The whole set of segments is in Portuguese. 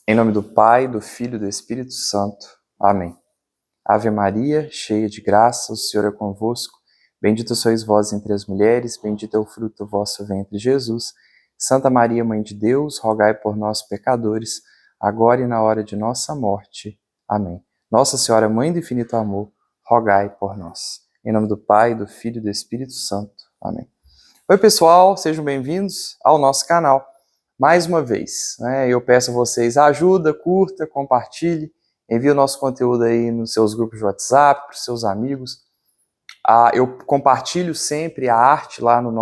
Em nome do Pai, do Filho e do Espírito Santo. Amém. Ave Maria, cheia de graça, o Senhor é convosco. Bendita sois vós entre as mulheres, bendito é o fruto do vosso ventre, Jesus. Santa Maria, Mãe de Deus, rogai por nós, pecadores, agora e na hora de nossa morte. Amém. Nossa Senhora, Mãe do infinito amor, rogai por nós. Em nome do Pai, do Filho e do Espírito Santo. Amém. Oi, pessoal, sejam bem-vindos ao nosso canal. Mais uma vez, eu peço a vocês ajuda, curta, compartilhe, envie o nosso conteúdo aí nos seus grupos de WhatsApp, para os seus amigos. Eu compartilho sempre a arte lá no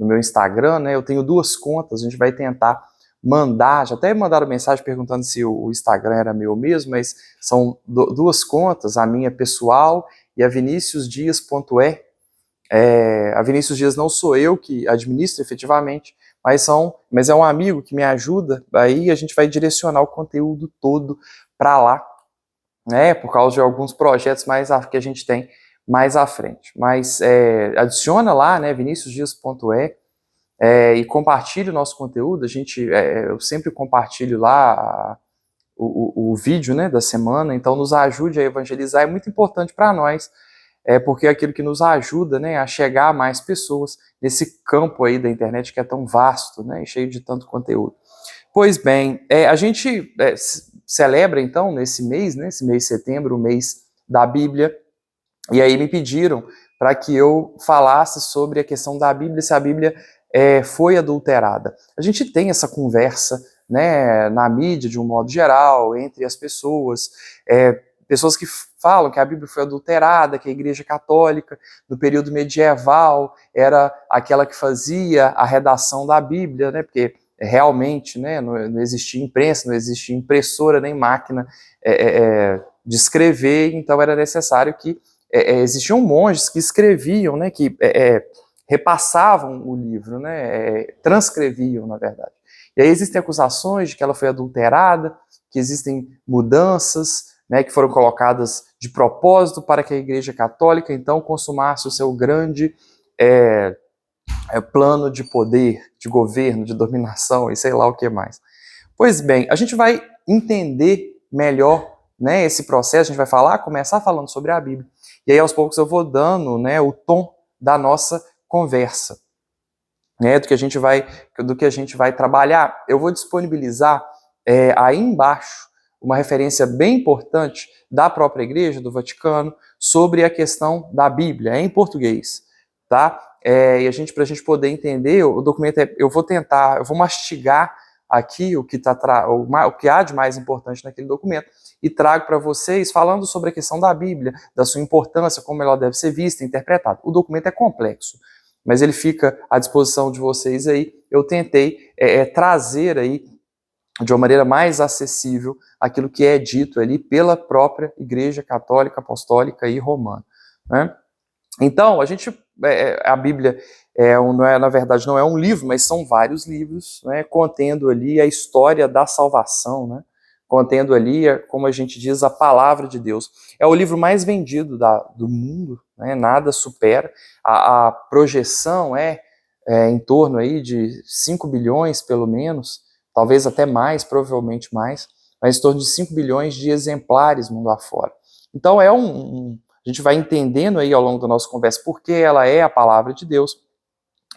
meu Instagram, eu tenho 2 contas, a gente vai tentar mandar, já até mandaram mensagem perguntando se o Instagram era meu mesmo, mas são 2 contas, a minha pessoal e a viniciusdias.e. A Vinícius Dias não sou eu que administro efetivamente, mas é um amigo que me ajuda, aí a gente vai direcionar o conteúdo todo para lá, por causa de alguns projetos que a gente tem mais à frente. Mas adiciona lá, viniciusdias.e, e compartilhe o nosso conteúdo. Eu sempre compartilho lá o vídeo da semana, então nos ajude a evangelizar, é muito importante para nós, porque é aquilo que nos ajuda a chegar a mais pessoas nesse campo aí da internet que é tão vasto, e cheio de tanto conteúdo. Pois bem, a gente celebra então nesse mês de setembro, o mês da Bíblia, e aí me pediram para que eu falasse sobre a questão da Bíblia, se a Bíblia foi adulterada. A gente tem essa conversa na mídia de um modo geral, entre as pessoas, pessoas que falam que a Bíblia foi adulterada, que a Igreja Católica, no período medieval, era aquela que fazia a redação da Bíblia, porque realmente não existia imprensa, não existia impressora nem máquina de escrever, então era necessário que existiam monges que escreviam, que repassavam o livro, transcreviam, na verdade. E aí existem acusações de que ela foi adulterada, que existem mudanças, que foram colocadas de propósito para que a Igreja Católica, então, consumasse o seu grande plano de poder, de governo, de dominação e sei lá o que mais. Pois bem, a gente vai entender melhor esse processo, a gente vai começar falando sobre a Bíblia, e aí aos poucos eu vou dando o tom da nossa conversa, do que a gente vai trabalhar. Eu vou disponibilizar aí embaixo uma referência bem importante da própria Igreja, do Vaticano, sobre a questão da Bíblia, em português, tá? E para a gente poder entender, o documento eu vou mastigar aqui o que há de mais importante naquele documento e trago para vocês falando sobre a questão da Bíblia, da sua importância, como ela deve ser vista, interpretada. O documento é complexo, mas ele fica à disposição de vocês aí. Eu tentei trazer aí de uma maneira mais acessível aquilo que é dito ali pela própria Igreja Católica, Apostólica e Romana. Então, a Bíblia na verdade não é um livro, mas são vários livros, contendo ali a história da salvação, contendo ali, como a gente diz, a palavra de Deus. É o livro mais vendido do mundo, nada supera. A projeção é em torno aí de 5 bilhões, pelo menos, talvez até mais, provavelmente mais, mas em torno de 5 bilhões de exemplares mundo afora. Então a gente vai entendendo aí ao longo da nossa conversa porque ela é a palavra de Deus,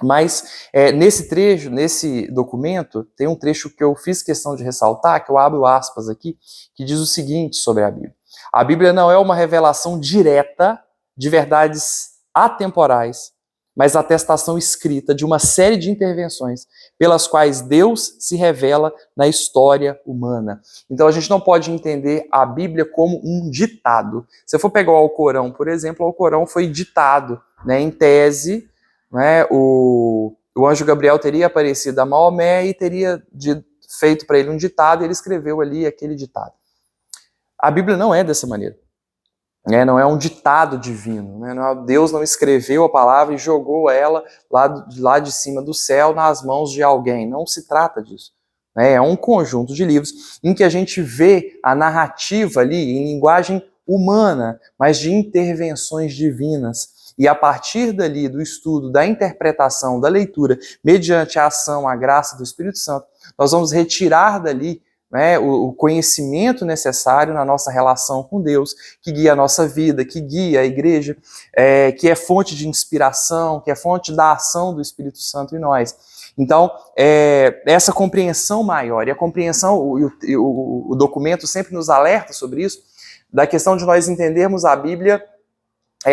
mas nesse documento, tem um trecho que eu fiz questão de ressaltar, que eu abro aspas aqui, que diz o seguinte sobre a Bíblia. A Bíblia não é uma revelação direta de verdades atemporais, mas a atestação escrita de uma série de intervenções pelas quais Deus se revela na história humana. Então a gente não pode entender a Bíblia como um ditado. Se eu for pegar o Alcorão, por exemplo, o Alcorão foi ditado, em tese, o anjo Gabriel teria aparecido a Maomé e teria feito para ele um ditado, e ele escreveu ali aquele ditado. A Bíblia não é dessa maneira. Não é um ditado divino, Deus não escreveu a palavra e jogou ela lá de cima do céu nas mãos de alguém, não se trata disso. É um conjunto de livros em que a gente vê a narrativa ali em linguagem humana, mas de intervenções divinas. E a partir dali, do estudo, da interpretação, da leitura, mediante a ação, a graça do Espírito Santo, nós vamos retirar dali né, o conhecimento necessário na nossa relação com Deus, que guia a nossa vida, que guia a igreja, que é fonte de inspiração, que é fonte da ação do Espírito Santo em nós. Então, essa compreensão maior, e a compreensão, o documento sempre nos alerta sobre isso, da questão de nós entendermos a Bíblia,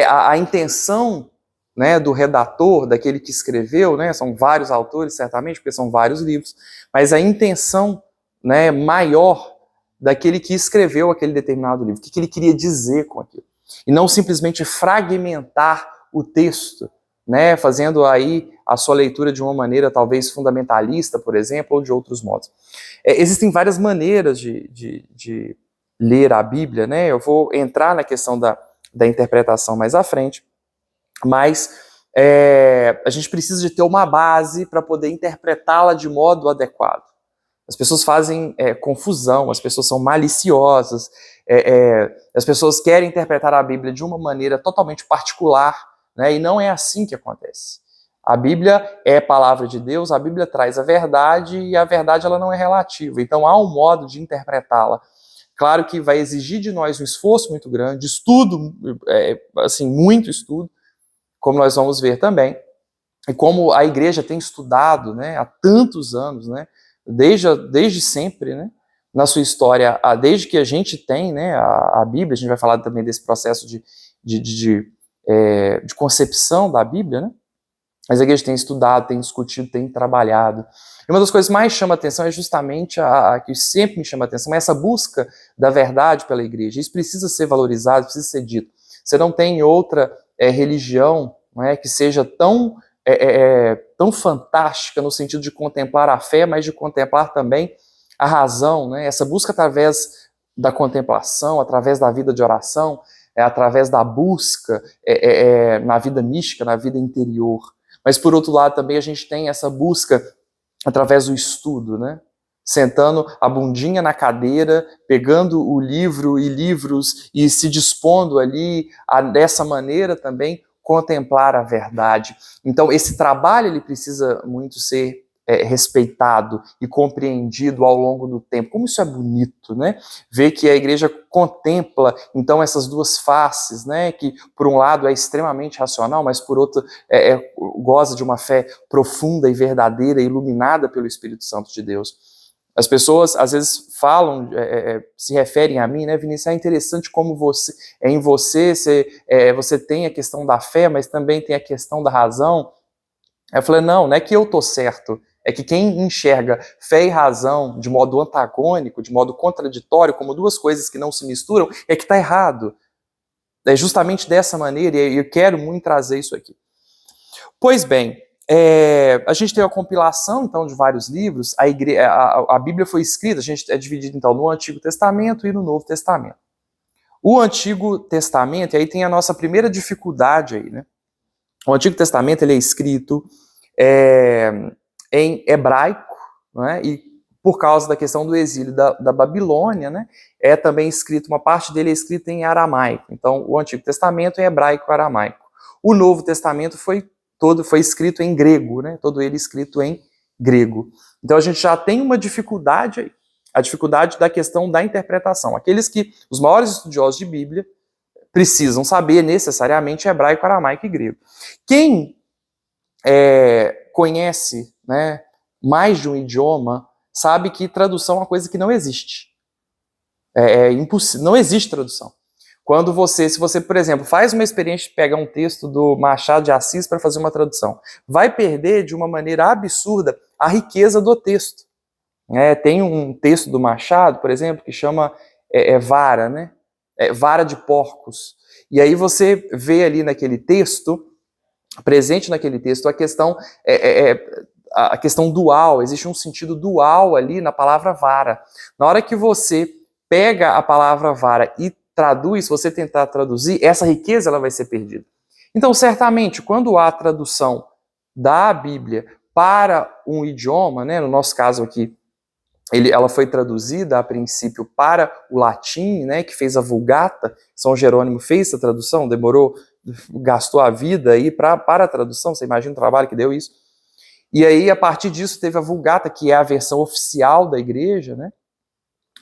a intenção, né, do redator, daquele que escreveu, né, são vários autores, certamente, porque são vários livros, mas a intenção, né, maior daquele que escreveu aquele determinado livro, o que ele queria dizer com aquilo. E não simplesmente fragmentar o texto, né, fazendo aí a sua leitura de uma maneira talvez fundamentalista, por exemplo, ou de outros modos. Existem várias maneiras de ler a Bíblia, né? Eu vou entrar na questão da interpretação mais à frente, mas a gente precisa de ter uma base para poder interpretá-la de modo adequado. As pessoas fazem confusão, as pessoas são maliciosas, as pessoas querem interpretar a Bíblia de uma maneira totalmente particular, né? E não é assim que acontece. A Bíblia é a palavra de Deus, a Bíblia traz a verdade e a verdade ela não é relativa. Então há um modo de interpretá-la. Claro que vai exigir de nós um esforço muito grande, estudo, assim, muito estudo, como nós vamos ver também. E como a igreja tem estudado, né, há tantos anos, né, desde sempre, né, na sua história, desde que a gente tem, né, a Bíblia, a gente vai falar também desse processo de concepção da Bíblia, né? Mas a igreja tem estudado, tem discutido, tem trabalhado. E uma das coisas que mais chama a atenção é justamente a que sempre me chama a atenção, é essa busca da verdade pela igreja. Isso precisa ser valorizado, precisa ser dito. Você não tem outra religião, não é, que seja tão fantástica no sentido de contemplar a fé, mas de contemplar também a razão, né? Essa busca através da contemplação, através da vida de oração, através da busca na vida mística, na vida interior. Mas, por outro lado, também a gente tem essa busca através do estudo, né? Sentando a bundinha na cadeira, pegando o livro e livros e se dispondo ali a, dessa maneira também, contemplar a verdade. Então, esse trabalho ele precisa muito ser respeitado e compreendido ao longo do tempo. Como isso é bonito, né? Ver que a igreja contempla, então, essas duas faces, né? Que, por um lado, é extremamente racional, mas, por outro, goza de uma fé profunda e verdadeira, iluminada pelo Espírito Santo de Deus. As pessoas, às vezes, falam, se referem a mim, né, Vinícius, é interessante como em você tem a questão da fé, mas também tem a questão da razão. Eu falei, não é que eu tô certo, é que quem enxerga fé e razão de modo antagônico, de modo contraditório, como duas coisas que não se misturam, é que está errado. É justamente dessa maneira, e eu quero muito trazer isso aqui. Pois bem, a gente tem a compilação, então, de vários livros. A Bíblia foi escrita, a gente é dividido, então, no Antigo Testamento e no Novo Testamento. O Antigo Testamento, e aí tem a nossa primeira dificuldade aí, né? O Antigo Testamento, ele é escrito em hebraico, né? E por causa da questão do exílio da Babilônia, né? É também escrito, uma parte dele é escrita em aramaico. Então, o Antigo Testamento é hebraico e aramaico. O Novo Testamento foi escrito em grego, né? Todo ele escrito em grego. Então, a gente já tem uma dificuldade aí, a dificuldade da questão da interpretação. Os maiores estudiosos de Bíblia precisam saber necessariamente hebraico, aramaico e grego. Quem conhece, né, mais de um idioma sabe que tradução é uma coisa que não existe. É impossível, não existe tradução. Se você, por exemplo, faz uma experiência de pegar um texto do Machado de Assis para fazer uma tradução, vai perder de uma maneira absurda a riqueza do texto. Tem um texto do Machado, por exemplo, que chama vara, né? Vara de porcos. E aí você vê ali naquele texto, presente naquele texto, a questão dual, existe um sentido dual ali na palavra vara. Na hora que você pega a palavra vara e traduz, se você tentar traduzir, essa riqueza ela vai ser perdida. Então, certamente, quando há tradução da Bíblia para um idioma, né, no nosso caso aqui, ela foi traduzida a princípio para o latim, né, que fez a Vulgata. São Jerônimo fez essa tradução, gastou a vida aí para a tradução, você imagina o trabalho que deu isso. E aí, a partir disso, teve a Vulgata, que é a versão oficial da igreja, né?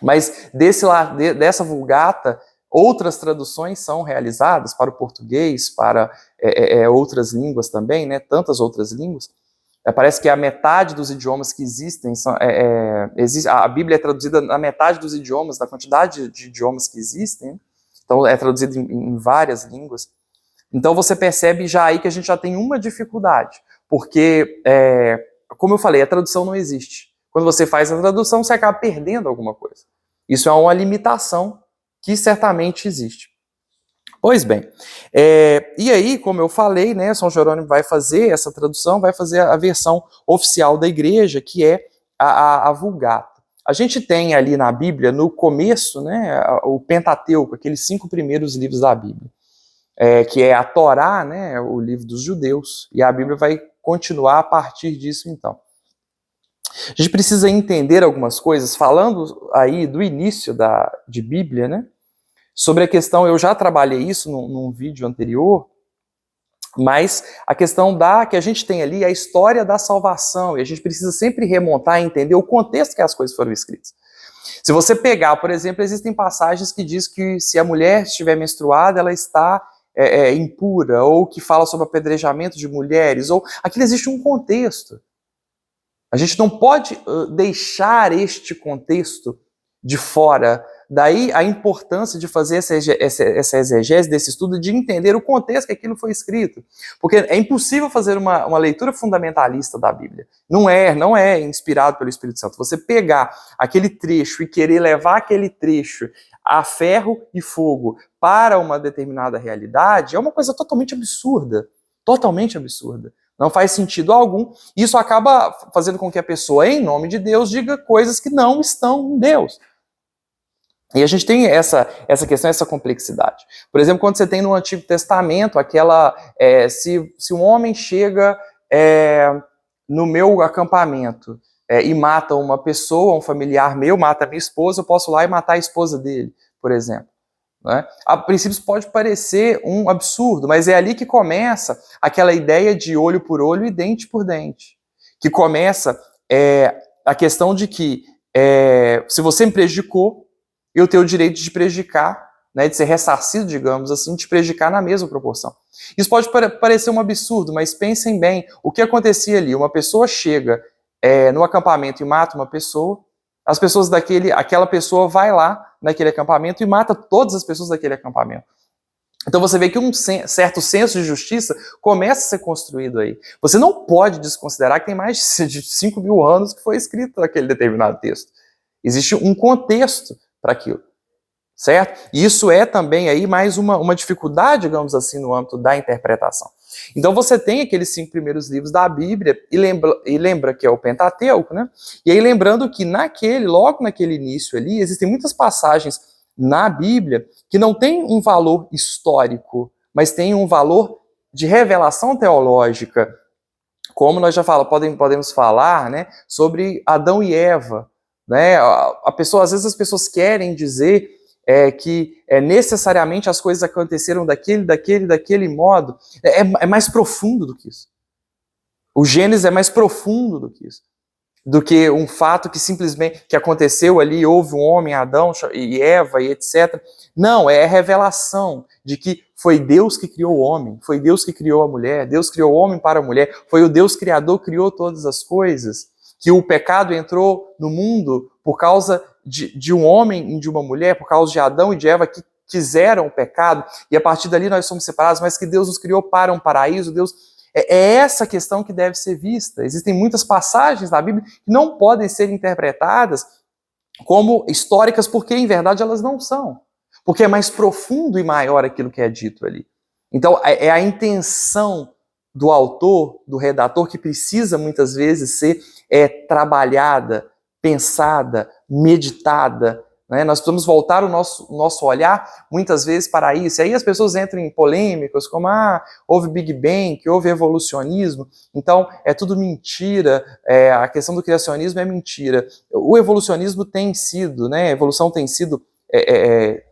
Mas dessa Vulgata, outras traduções são realizadas para o português, para outras línguas também, né? Tantas outras línguas. Parece que a metade dos idiomas que existem, a Bíblia é traduzida na metade dos idiomas, da quantidade de idiomas que existem, então é traduzida em várias línguas. Então você percebe já aí que a gente já tem uma dificuldade, porque, como eu falei, a tradução não existe. Quando você faz a tradução, você acaba perdendo alguma coisa. Isso é uma limitação que certamente existe. Pois bem, e aí, como eu falei, né, São Jerônimo vai fazer essa tradução, vai fazer a versão oficial da igreja, que é a Vulgata. A gente tem ali na Bíblia, no começo, né, o Pentateuco, aqueles 5 primeiros livros da Bíblia, que é a Torá, né, o livro dos judeus, e a Bíblia vai continuar a partir disso, então. A gente precisa entender algumas coisas, falando aí do início de Bíblia, né, sobre a questão, eu já trabalhei isso num vídeo anterior, mas a questão que a gente tem ali é a história da salvação, e a gente precisa sempre remontar e entender o contexto que as coisas foram escritas. Se você pegar, por exemplo, existem passagens que diz que se a mulher estiver menstruada, ela está impura, ou que fala sobre apedrejamento de mulheres, ou aquilo existe um contexto. A gente não pode deixar este contexto de fora. Daí a importância de fazer essa exegese desse estudo, de entender o contexto que aquilo foi escrito. Porque é impossível fazer uma leitura fundamentalista da Bíblia. Não é inspirado pelo Espírito Santo. Você pegar aquele trecho e querer levar aquele trecho a ferro e fogo para uma determinada realidade é uma coisa totalmente absurda. Totalmente absurda. Não faz sentido algum. Isso acaba fazendo com que a pessoa, em nome de Deus, diga coisas que não estão em Deus. E a gente tem essa questão, essa complexidade. Por exemplo, quando você tem no Antigo Testamento, se um homem chega no meu acampamento e mata uma pessoa, um familiar meu, mata a minha esposa, eu posso ir lá e matar a esposa dele, por exemplo. Né? A princípio isso pode parecer um absurdo, mas é ali que começa aquela ideia de olho por olho e dente por dente. Que começa a questão de que se você me prejudicou, eu tenho o direito de prejudicar, né, de ser ressarcido, digamos assim, de prejudicar na mesma proporção. Isso pode parecer um absurdo, mas pensem bem, o que acontecia ali? Uma pessoa chega no acampamento e mata uma pessoa, aquela pessoa vai lá naquele acampamento e mata todas as pessoas daquele acampamento. Então você vê que um certo senso de justiça começa a ser construído aí. Você não pode desconsiderar que tem mais de 5 mil anos que foi escrito aquele determinado texto. Existe um contexto para aquilo, certo? E isso é também aí mais uma dificuldade, digamos assim, no âmbito da interpretação. Então você tem aqueles 5 primeiros livros da Bíblia e lembra que é o Pentateuco, né? E aí lembrando que logo naquele início ali, existem muitas passagens na Bíblia que não tem um valor histórico, mas tem um valor de revelação teológica, como nós já podemos falar, né, sobre Adão e Eva. Né? Às vezes as pessoas querem dizer que necessariamente as coisas aconteceram daquele modo. É mais profundo do que isso. O Gênesis é mais profundo do que isso. Do que um fato que simplesmente que aconteceu ali, houve um homem, Adão e Eva e etc. Não, é a revelação de que foi Deus que criou o homem, foi Deus que criou a mulher, Deus criou o homem para a mulher, foi o Deus Criador que criou todas as coisas, que o pecado entrou no mundo por causa de um homem e de uma mulher, por causa de Adão e de Eva que quiseram o pecado, e a partir dali nós somos separados, mas que Deus nos criou para um paraíso. É essa questão que deve ser vista. Existem muitas passagens da Bíblia que não podem ser interpretadas como históricas, porque em verdade elas não são. Porque é mais profundo e maior aquilo que é dito ali. Então é a intenção do autor, do redator, que precisa muitas vezes ser trabalhada, pensada, meditada. Né? Nós precisamos voltar o nosso olhar muitas vezes para isso. E aí as pessoas entram em polêmicas como houve Big Bang, que houve evolucionismo, então é tudo mentira, a questão do criacionismo é mentira. O evolucionismo tem sido, né, a evolução tem sido,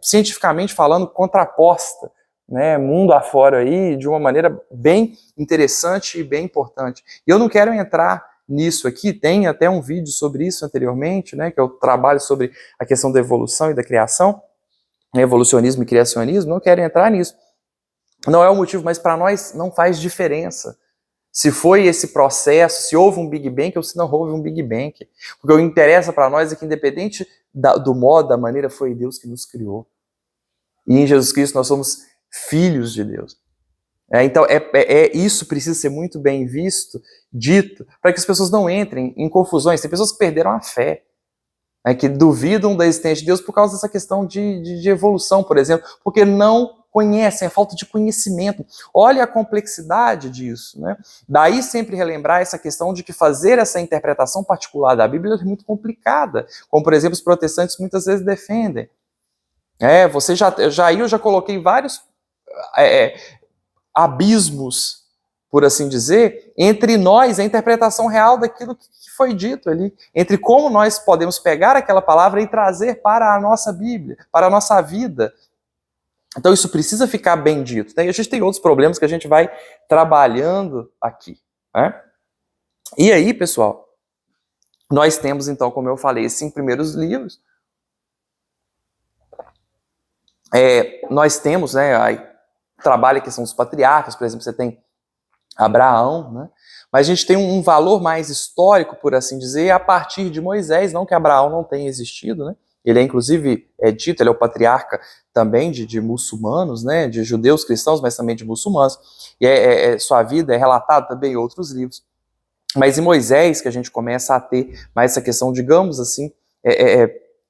cientificamente falando, contraposta, né, mundo afora aí, de uma maneira bem interessante e bem importante. E eu não quero entrar nisso aqui, tem até um vídeo sobre isso anteriormente, né, que eu trabalho sobre a questão da evolução e da criação, evolucionismo e criacionismo, não quero entrar nisso. Não é o motivo, mas para nós não faz diferença se foi esse processo, se houve um Big Bang ou se não houve um Big Bang. Porque o que interessa para nós é que, independente do modo, da maneira, foi Deus que nos criou. E em Jesus Cristo nós somos filhos de Deus. Então, isso precisa ser muito bem visto, dito, para que as pessoas não entrem em confusões. Tem pessoas que perderam a fé, que duvidam da existência de Deus por causa dessa questão de evolução, por exemplo, porque não conhecem, é falta de conhecimento. Olha a complexidade disso, né? Daí sempre relembrar essa questão de que fazer essa interpretação particular da Bíblia é muito complicada, como, por exemplo, os protestantes muitas vezes defendem. Eu já coloquei vários abismos, por assim dizer, entre nós, a interpretação real daquilo que foi dito ali, entre como nós podemos pegar aquela palavra e trazer para a nossa Bíblia, para a nossa vida. Então isso precisa ficar bem dito. E a gente tem outros problemas que a gente vai trabalhando aqui. Né? E aí, pessoal, nós temos então, como eu falei, esses 5 primeiros livros. Nós temos, aí trabalha a questão dos patriarcas, por exemplo, você tem Abraão, né? Mas a gente tem um valor mais histórico, por assim dizer, a partir de Moisés, não que Abraão não tenha existido, né? Ele inclusive, dito, ele é o patriarca também de muçulmanos, né? De judeus cristãos, mas também de muçulmanos. E sua vida é relatada também em outros livros. Mas em Moisés que a gente começa a ter mais essa questão, digamos assim,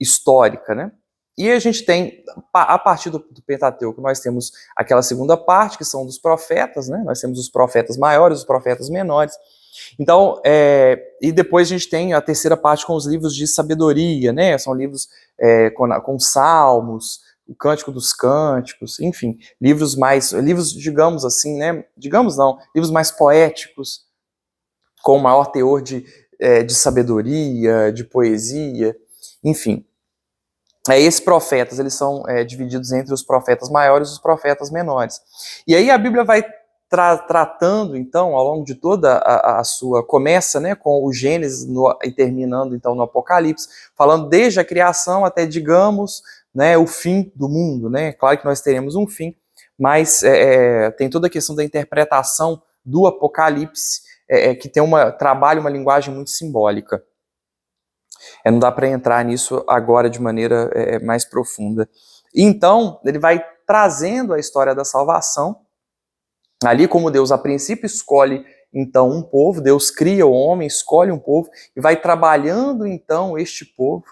histórica, né? E a gente tem, a partir do Pentateuco, nós temos aquela segunda parte, que são dos profetas, né? Nós temos os profetas maiores, os profetas menores. Então, e depois a gente tem a terceira parte com os livros de sabedoria, né? São livros com salmos, o Cântico dos Cânticos, enfim, livros, digamos assim, né? Digamos não, livros mais poéticos, com maior teor de sabedoria, de poesia, enfim. Esses profetas, eles são divididos entre os profetas maiores e os profetas menores. E aí a Bíblia vai tratando, então, ao longo de toda a sua... Começa, né, com o Gênesis e terminando, então, no Apocalipse, falando desde a criação até, digamos, né, o fim do mundo. Né? Claro que nós teremos um fim, mas tem toda a questão da interpretação do Apocalipse, que trabalha uma linguagem muito simbólica. Não dá para entrar nisso agora de maneira mais profunda. Então, ele vai trazendo a história da salvação, ali como Deus a princípio escolhe então um povo, Deus cria o homem, escolhe um povo, e vai trabalhando então este povo,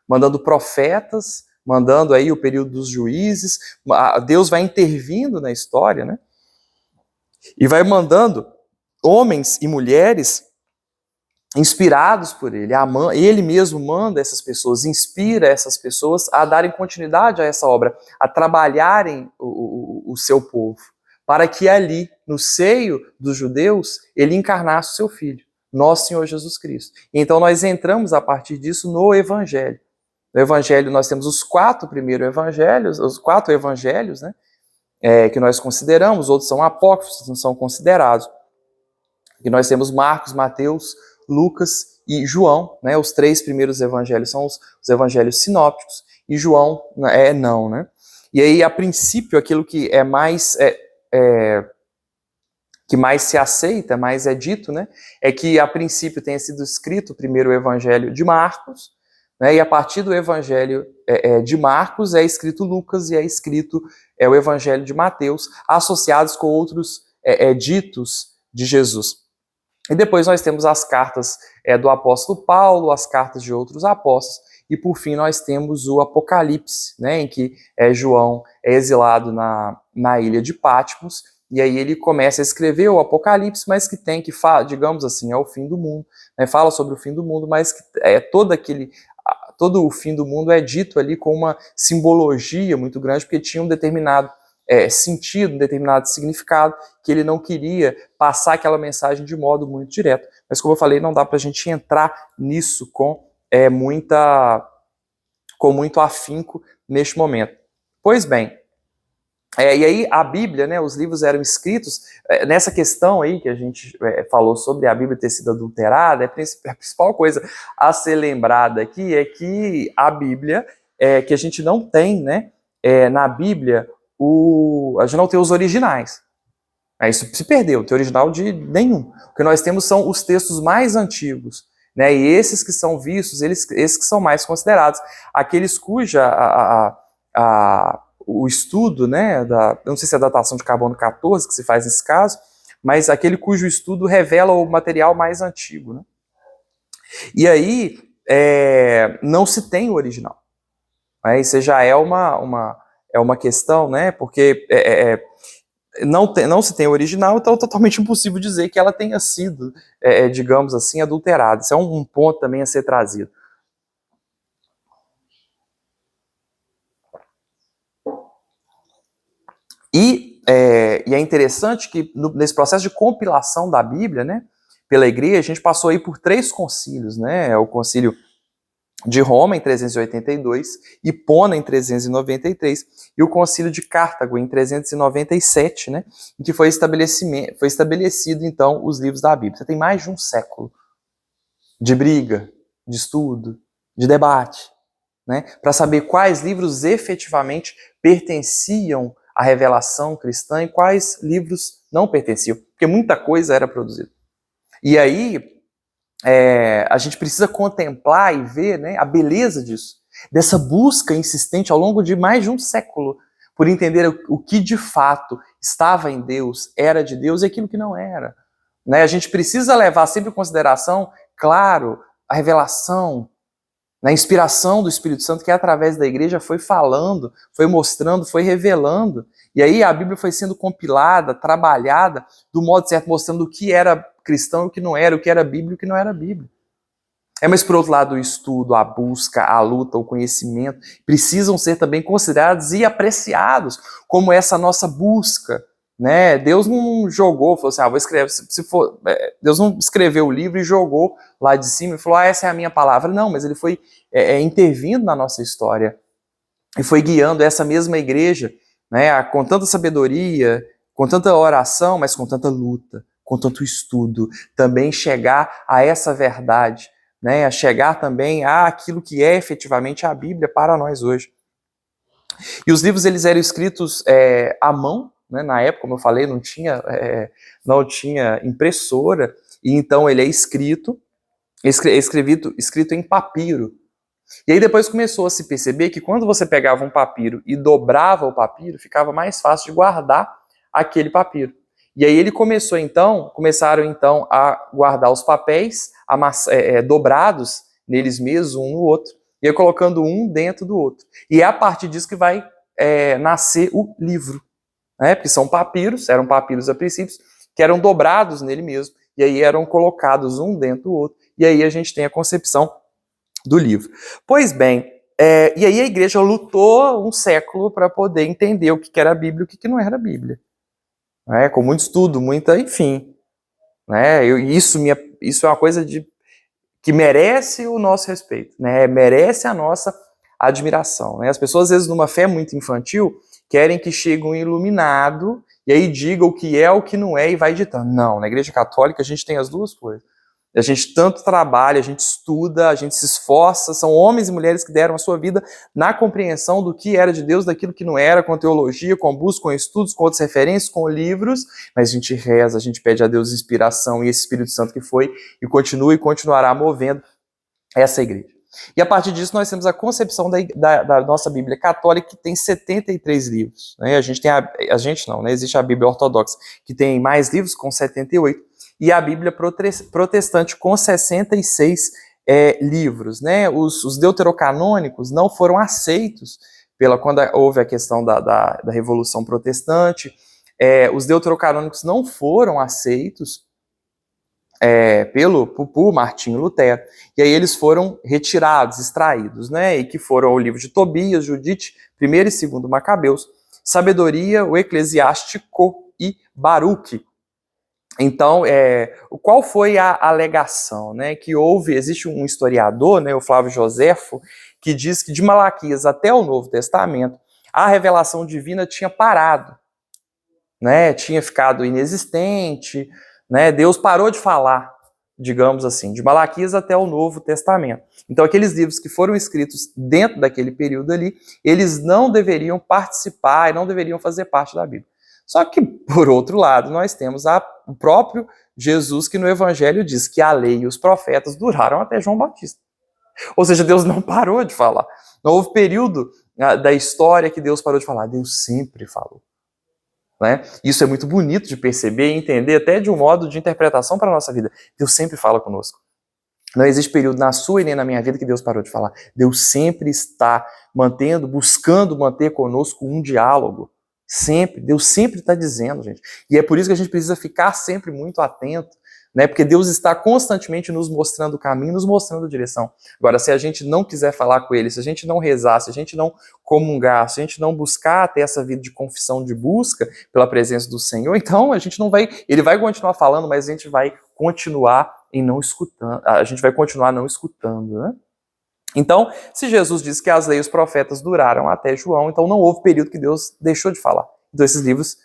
mandando profetas, mandando aí o período dos juízes, Deus vai intervindo na história, né? E vai mandando homens e mulheres inspirados por ele. Ele mesmo manda essas pessoas, inspira essas pessoas a darem continuidade a essa obra, a trabalharem o seu povo, para que ali, no seio dos judeus, ele encarnasse o seu Filho, nosso Senhor Jesus Cristo. Então nós entramos a partir disso no Evangelho. No Evangelho nós temos os 4 primeiros evangelhos, os 4 evangelhos, né, que nós consideramos, outros são apócrifos, não são considerados. E nós temos Marcos, Mateus, Lucas e João, né? Os 3 primeiros evangelhos são os evangelhos sinópticos, e João não, né? E aí, a princípio, aquilo que que mais se aceita, mais é dito, né? É que, a princípio, tenha sido escrito o primeiro evangelho de Marcos, né? E a partir do evangelho de Marcos é escrito Lucas e é escrito o evangelho de Mateus, associados com outros ditos de Jesus. E depois nós temos as cartas do apóstolo Paulo, as cartas de outros apóstolos, e por fim nós temos o Apocalipse, né, em que João é exilado na ilha de Patmos, e aí ele começa a escrever o Apocalipse, mas que tem digamos assim, é o fim do mundo, né, fala sobre o fim do mundo, mas que todo o fim do mundo é dito ali com uma simbologia muito grande, porque tinha um determinado sentido, um determinado significado, que ele não queria passar aquela mensagem de modo muito direto. Mas, como eu falei, não dá para a gente entrar nisso com muito afinco neste momento. Pois bem, E aí a Bíblia, né, os livros eram escritos, nessa questão aí que a gente falou sobre a Bíblia ter sido adulterada, a principal coisa a ser lembrada aqui é que a Bíblia, que a gente não tem, né, na Bíblia, a gente não tem os originais. Isso se perdeu, não tem original de nenhum. O que nós temos são os textos mais antigos, né, e esses que são vistos, esses que são mais considerados, aqueles cuja o estudo, né, eu não sei se é a datação de carbono 14 que se faz nesse caso, mas aquele cujo estudo revela o material mais antigo, né? E aí não se tem o original. Isso já é uma questão, né, porque não se tem o original, então é totalmente impossível dizer que ela tenha sido, digamos assim, adulterada. Isso é um ponto também a ser trazido. E é interessante que nesse processo de compilação da Bíblia, né, pela igreja, a gente passou aí por 3 concílios, né, o concílio de Roma em 382, Hipona em 393 e o concílio de Cartago em 397, né, em que foi estabelecido então os livros da Bíblia. Você tem mais de um século de briga, de estudo, de debate, né, para saber quais livros efetivamente pertenciam a revelação cristã e quais livros não pertenciam, porque muita coisa era produzida. E aí, a gente precisa contemplar e ver, né, a beleza disso, dessa busca insistente ao longo de mais de um século, por entender o que de fato estava em Deus, era de Deus e aquilo que não era. Né? A gente precisa levar sempre em consideração, claro, a revelação, na inspiração do Espírito Santo, que através da igreja foi falando, foi mostrando, foi revelando. E aí a Bíblia foi sendo compilada, trabalhada do modo certo, mostrando o que era cristão e o que não era, o que era Bíblia e o que não era Bíblia. Mas por outro lado, o estudo, a busca, a luta, o conhecimento precisam ser também considerados e apreciados como essa nossa busca. Né? Deus não jogou, falou assim, vou escrever, Deus não escreveu o livro e jogou lá de cima e falou, essa é a minha palavra. Não, mas ele foi intervindo na nossa história e foi guiando essa mesma igreja, né, com tanta sabedoria, com tanta oração, mas com tanta luta, com tanto estudo, também chegar a essa verdade, né, a chegar também àquilo que é efetivamente a Bíblia para nós hoje. E os livros eles eram escritos à mão, né, na época, como eu falei, não tinha impressora, e então ele é escrito em papiro. E aí depois começou a se perceber que quando você pegava um papiro e dobrava o papiro, ficava mais fácil de guardar aquele papiro. E aí começaram então a guardar os papéis dobrados neles mesmos, um no outro, e aí colocando um dentro do outro. E é a partir disso que vai nascer o livro. Né? Porque eram papiros a princípio, que eram dobrados nele mesmo, e aí eram colocados um dentro do outro, e aí a gente tem a concepção do livro. Pois bem, e aí a igreja lutou um século para poder entender o que era a Bíblia e o que não era a Bíblia. Né? Com muito estudo, enfim. Né? Isso é uma coisa que merece o nosso respeito, né? Merece a nossa admiração. Né? As pessoas, às vezes, numa fé muito infantil, querem que chegue um iluminado e aí diga o que é, o que não é e vai ditando. Não, na Igreja Católica a gente tem as duas coisas. A gente tanto trabalha, a gente estuda, a gente se esforça, são homens e mulheres que deram a sua vida na compreensão do que era de Deus, daquilo que não era, com teologia, com busca, com estudos, com outras referências, com livros, mas a gente reza, a gente pede a Deus inspiração e esse Espírito Santo que foi e continua e continuará movendo essa igreja. E a partir disso nós temos a concepção da nossa Bíblia católica, que tem 73 livros. Né? Existe a Bíblia ortodoxa, que tem mais livros, com 78, e a Bíblia protestante com 66 livros. Né? Os deuterocanônicos não foram aceitos quando houve a questão da Revolução Protestante. Os deuterocanônicos não foram aceitos por Martinho Lutero, e aí eles foram retirados, extraídos, né? E que foram o livro de Tobias, Judite, 1º e 2º Macabeus, Sabedoria, o Eclesiástico e Baruque. Então, qual foi a alegação? Né, que existe um historiador, né, o Flávio Joséfo, que diz que de Malaquias até o Novo Testamento, a revelação divina tinha parado, né? Tinha ficado inexistente, né? Deus parou de falar, digamos assim, de Malaquias até o Novo Testamento. Então, aqueles livros que foram escritos dentro daquele período ali, eles não deveriam participar e não deveriam fazer parte da Bíblia. Só que, por outro lado, nós temos o próprio Jesus que no Evangelho diz que a lei e os profetas duraram até João Batista. Ou seja, Deus não parou de falar. Não houve período da história que Deus parou de falar. Deus sempre falou. Né? Isso é muito bonito de perceber e entender, até de um modo de interpretação para a nossa vida. Deus sempre fala conosco. Não existe período na sua e nem na minha vida que Deus parou de falar. Deus sempre está buscando manter conosco um diálogo. Sempre. Deus sempre está dizendo, gente. E é por isso que a gente precisa ficar sempre muito atento, né? Porque Deus está constantemente nos mostrando o caminho, nos mostrando a direção. Agora, se a gente não quiser falar com Ele, se a gente não rezar, se a gente não comungar, se a gente não buscar ter essa vida de confissão, de busca pela presença do Senhor, então a gente não vai... Ele vai continuar falando, mas a gente vai continuar não escutando. A gente vai continuar não escutando, né? Então, se Jesus diz que as leis e os profetas duraram até João, então não houve período que Deus deixou de falar. Então esses livros,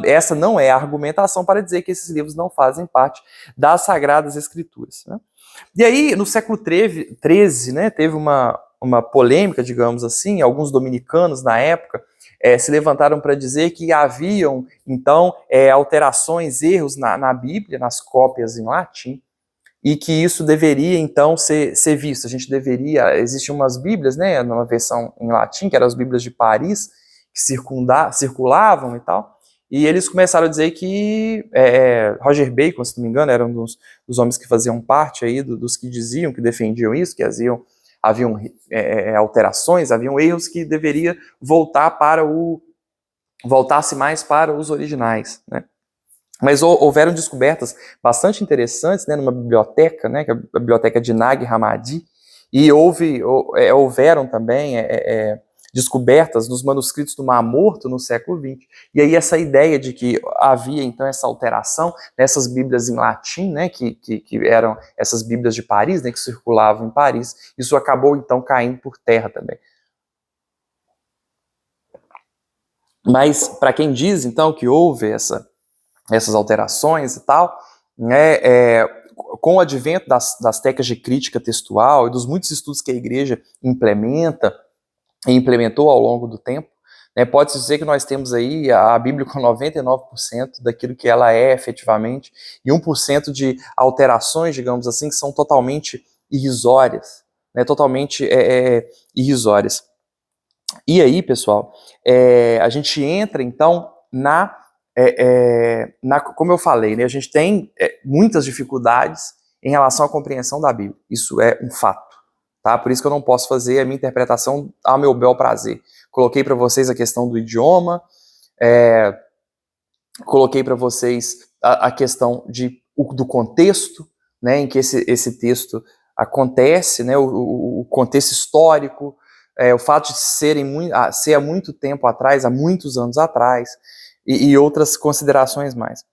essa não é a argumentação para dizer que esses livros não fazem parte das Sagradas Escrituras. Né? E aí, no século XIII, né, teve uma polêmica, digamos assim, alguns dominicanos na época se levantaram para dizer que haviam, então, alterações, erros na Bíblia, nas cópias em latim, e que isso deveria, então, ser visto. A gente deveria... Existiam umas bíblias, né, numa versão em latim, que eram as bíblias de Paris, que circulavam e tal, e eles começaram a dizer que Roger Bacon, se não me engano, era um dos homens que faziam parte aí, dos que diziam, que defendiam isso, que haviam alterações, haviam erros que deveria voltasse mais para os originais, né? Mas houveram descobertas bastante interessantes, né, numa biblioteca, né, que é a biblioteca de Nag Hammadi, e houveram também descobertas nos manuscritos do Mar Morto no século XX. E aí essa ideia de que havia então essa alteração nessas bíblias em latim, né, que eram essas bíblias de Paris, né, que circulavam em Paris, isso acabou então caindo por terra também. Mas para quem diz então que houve essas alterações e tal, né, com o advento das técnicas de crítica textual e dos muitos estudos que a igreja implementou ao longo do tempo, né, pode-se dizer que nós temos aí a Bíblia com 99% daquilo que ela é efetivamente, e 1% de alterações, digamos assim, que são totalmente irrisórias, né, totalmente irrisórias. E aí, pessoal, a gente entra então como eu falei, né, a gente tem muitas dificuldades em relação à compreensão da Bíblia. Isso é um fato, tá? Por isso que eu não posso fazer a minha interpretação ao meu bel prazer. Coloquei para vocês a questão do idioma, coloquei para vocês a questão do contexto, né, em que esse texto acontece, né, o contexto histórico, o fato de ser há muito tempo atrás, há muitos anos atrás, e outras considerações mais.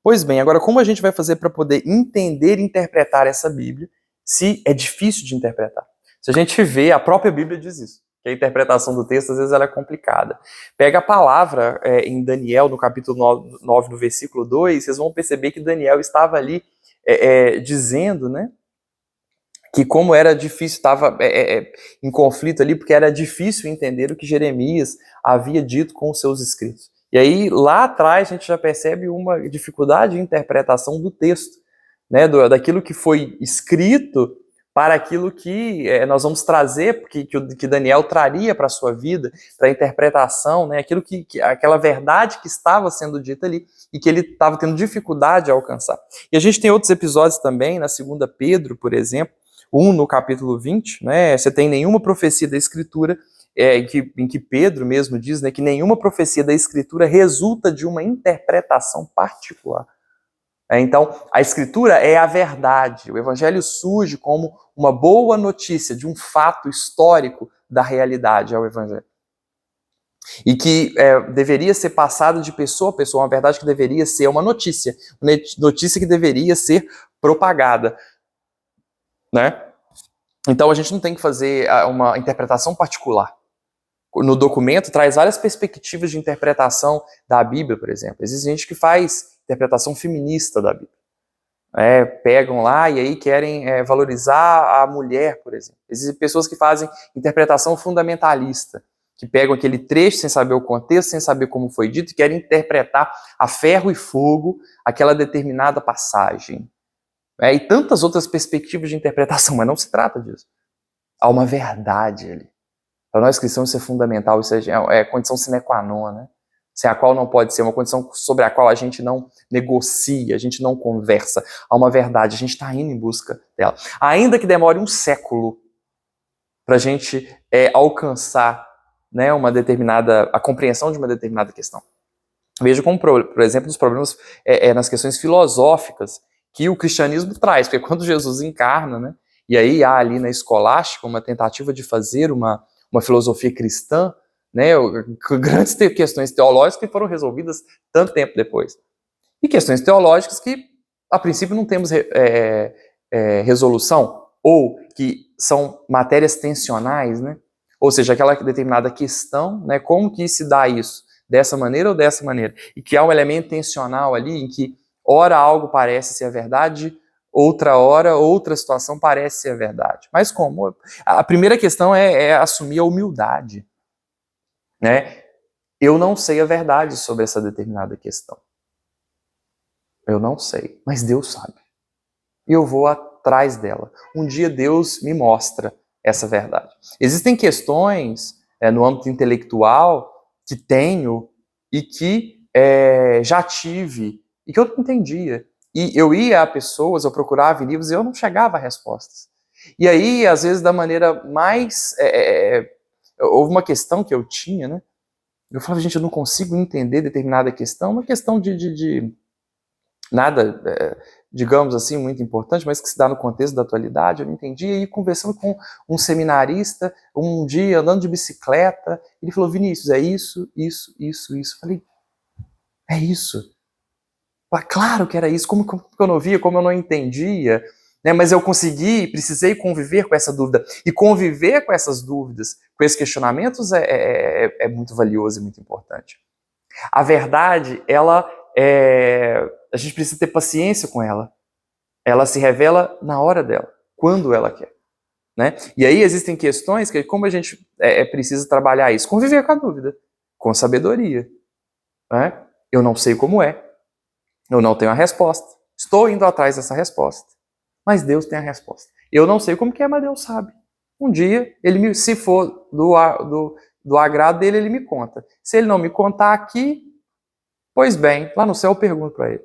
Pois bem, agora como a gente vai fazer para poder entender e interpretar essa Bíblia, se é difícil de interpretar? Se a gente vê, a própria Bíblia diz isso, que a interpretação do texto às vezes ela é complicada. Pega a palavra em Daniel, no capítulo 9, no versículo 2, vocês vão perceber que Daniel estava ali dizendo, né, que como era difícil, estava em conflito ali, porque era difícil entender o que Jeremias havia dito com os seus escritos. E aí, lá atrás, a gente já percebe uma dificuldade de interpretação do texto, né, daquilo que foi escrito para aquilo que nós vamos trazer, que Daniel traria para a sua vida, para a interpretação, né, aquela verdade que estava sendo dita ali e que ele estava tendo dificuldade de alcançar. E a gente tem outros episódios também, na 2 Pedro, por exemplo, no capítulo 20, né, você tem nenhuma profecia da Escritura, em que Pedro mesmo diz, né, que nenhuma profecia da Escritura resulta de uma interpretação particular. Então, a Escritura é a verdade. O Evangelho surge como uma boa notícia de um fato histórico da realidade, é o Evangelho. E que deveria ser passado de pessoa a pessoa, uma verdade que deveria ser uma notícia que deveria ser propagada, né? Então, a gente não tem que fazer uma interpretação particular. no documento, traz várias perspectivas de interpretação da Bíblia, por exemplo. Existe gente que faz interpretação feminista da Bíblia. Pegam lá e aí querem valorizar a mulher, por exemplo. Existem pessoas que fazem interpretação fundamentalista, que pegam aquele trecho sem saber o contexto, sem saber como foi dito, e querem interpretar a ferro e fogo aquela determinada passagem. E tantas outras perspectivas de interpretação, mas não se trata disso. Há uma verdade ali. Para nós cristãos isso é fundamental, isso é condição sine qua non, né? Sem a qual não pode ser, uma condição sobre a qual a gente não negocia, a gente não conversa. Há uma verdade, a gente está indo em busca dela. Ainda que demore um século para a gente alcançar, né, a compreensão de uma determinada questão. Veja como, por exemplo, os problemas nas questões filosóficas que o cristianismo traz, porque quando Jesus encarna, né, e aí há ali na escolástica uma tentativa de fazer uma filosofia cristã, né, grandes questões teológicas que foram resolvidas tanto tempo depois. E questões teológicas que, a princípio, não temos resolução, ou que são matérias tensionais, né? Ou seja, aquela determinada questão, né, como que se dá isso? Dessa maneira ou dessa maneira? E que há um elemento tensional ali, em que ora algo parece ser a verdade, outra hora, outra situação parece ser a verdade. Mas como? A primeira questão é assumir a humildade. Né? Eu não sei a verdade sobre essa determinada questão. Eu não sei, mas Deus sabe. E eu vou atrás dela. Um dia Deus me mostra essa verdade. Existem questões no âmbito intelectual que tenho e que já tive e que eu não entendia. E eu ia a pessoas, eu procurava em livros e eu não chegava a respostas. E aí, às vezes, da maneira mais... houve uma questão que eu tinha, né? Eu falava, gente, eu não consigo entender determinada questão, uma questão de nada, digamos assim, muito importante, mas que se dá no contexto da atualidade, eu não entendi. E aí, conversando com um seminarista, um dia, andando de bicicleta, ele falou, Vinícius, é isso. Eu falei, é isso. Claro que era isso, como eu não via, como eu não entendia, né? Mas eu precisei conviver com essa dúvida. E conviver com essas dúvidas, com esses questionamentos é muito valioso e muito importante. A verdade, a gente precisa ter paciência com ela. Ela se revela na hora dela, quando ela quer. Né? E aí existem questões que, como a gente precisa trabalhar isso? Conviver com a dúvida, com sabedoria. Né? Eu não sei como é. Eu não tenho a resposta. Estou indo atrás dessa resposta. Mas Deus tem a resposta. Eu não sei como que é, mas Deus sabe. Um dia, se for do agrado dele, ele me conta. Se ele não me contar aqui, pois bem, lá no céu eu pergunto para ele.